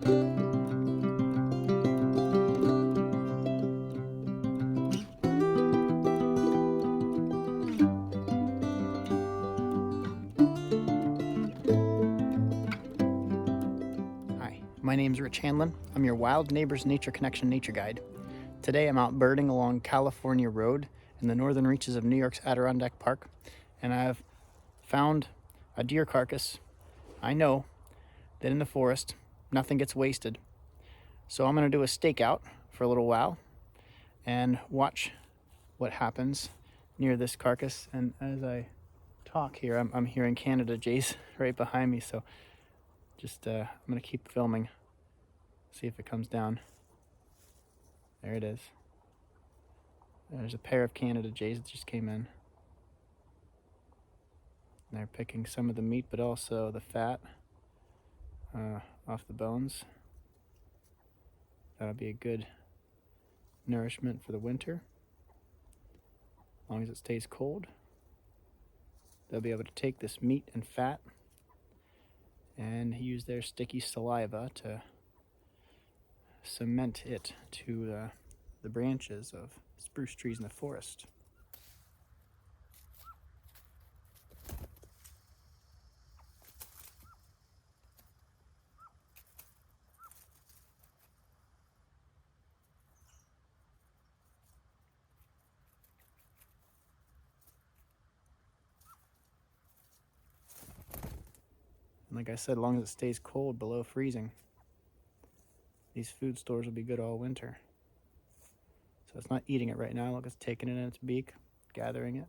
Hi, my name's Rich Hanlon. I'm your Wild Neighbors Nature Connection nature guide. Today I'm out birding along California Road in the northern reaches of New York's Adirondack Park, and I've found a deer carcass. I know that in the forest nothing gets wasted, so I'm going to do a stakeout for a little while and watch what happens near this carcass. And as I talk here, I'm hearing Canada jays right behind me, so just I'm going to keep filming, see if it comes down. There it is. There's a pair of Canada jays that just came in. They're picking some of the meat, but also the fat off the bones. That'll be a good nourishment for the winter. As long as it stays cold, they'll be able to take this meat and fat and use their sticky saliva to cement it to the branches of spruce trees in the forest. And like I said, as long as it stays cold below freezing, these food stores will be good all winter. So it's not eating it right now. Look, it's taking it in its beak, gathering it.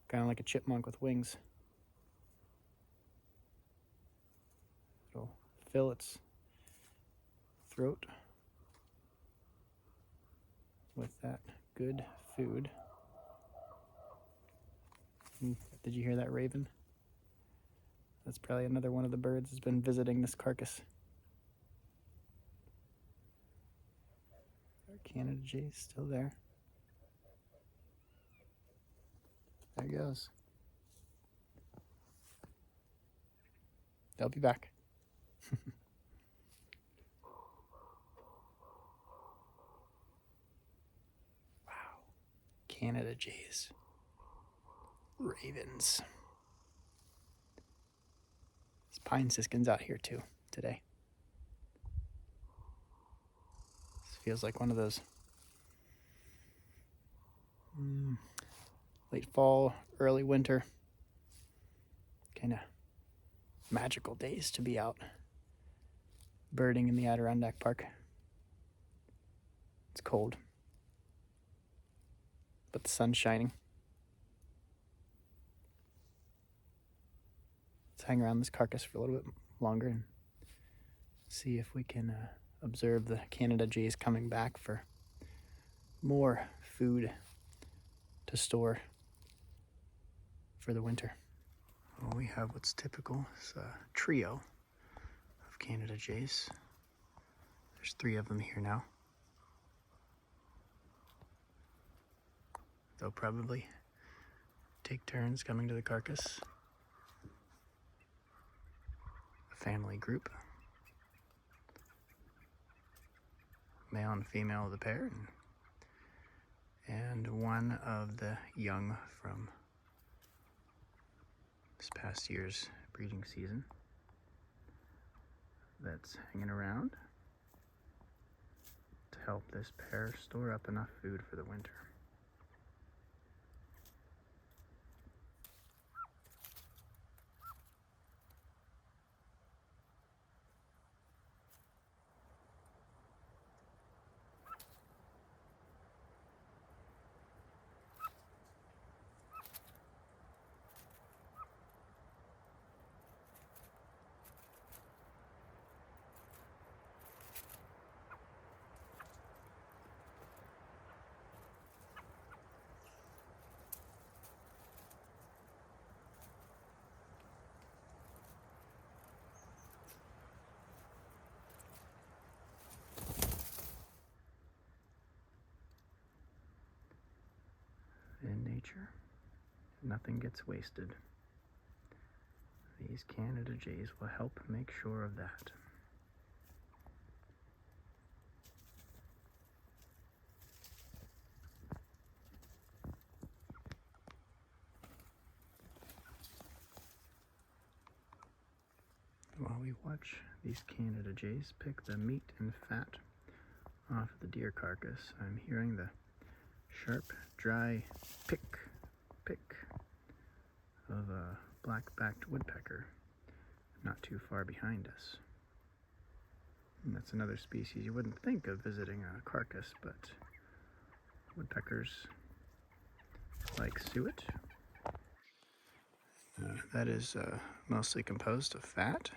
Kind of like a chipmunk with wings. It'll fill its throat with that good food. Did you hear that raven? That's probably another one of the birds that's been visiting this carcass. Our Canada jay's still there. There he goes. They'll be back. Wow. Canada jays. Ravens. There's pine siskins out here too today. This feels like one of those late fall, early winter kind of magical days to be out birding in the Adirondack Park. It's cold, but the sun's shining. Let's hang around this carcass for a little bit longer and see if we can observe the Canada jays coming back for more food to store for the winter. Well, we have what's typical. It's a trio of Canada jays. There's 3 of them here now. They'll probably take turns coming to the carcass. A family group. Male and female of the pair, and one of the young from this past year's breeding season that's hanging around to help this pair store up enough food for the winter. In nature, nothing gets wasted. The these Canada jays will help make sure of that. While we watch these Canada jays pick the meat and fat off the deer carcass, I'm hearing the sharp, dry pick of a black-backed woodpecker not too far behind us. And that's another species you wouldn't think of visiting a carcass, but woodpeckers like suet. That is mostly composed of fat.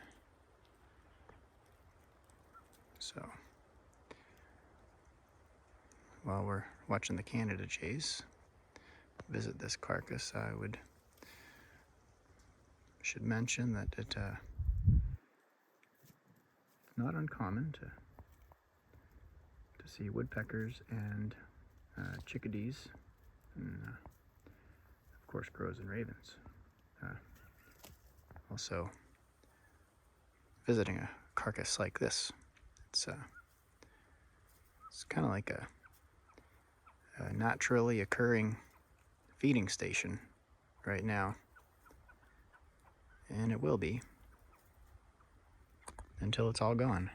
So while we're watching the Canada jays visit this carcass, I should mention that it's not uncommon to see woodpeckers and chickadees, and of course crows and ravens. Also visiting a carcass like this. It's kind of like a naturally occurring feeding station right now, and it will be until it's all gone.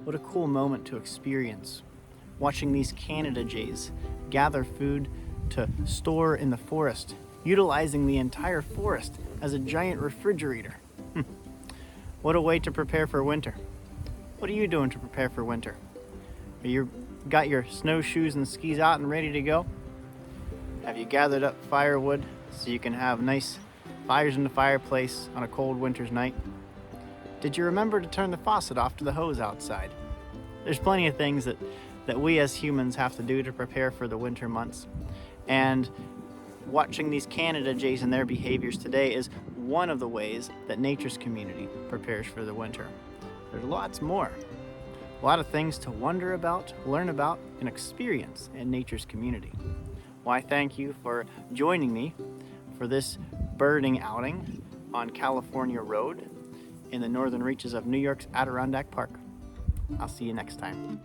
What a cool moment to experience, watching these Canada jays gather food to store in the forest, utilizing the entire forest as a giant refrigerator. What a way to prepare for winter. What are you doing to prepare for winter? Are you got your snowshoes and skis out and ready to go? Have you gathered up firewood so you can have nice fires in the fireplace on a cold winter's night? Did you remember to turn the faucet off to the hose outside? There's plenty of things that we as humans have to do to prepare for the winter months. And watching these Canada jays and their behaviors today is one of the ways that nature's community prepares for the winter. There's lots more. A lot of things to wonder about, learn about, and experience in nature's community. Well, I thank you for joining me for this birding outing on California Road in the northern reaches of New York's Adirondack Park. I'll see you next time.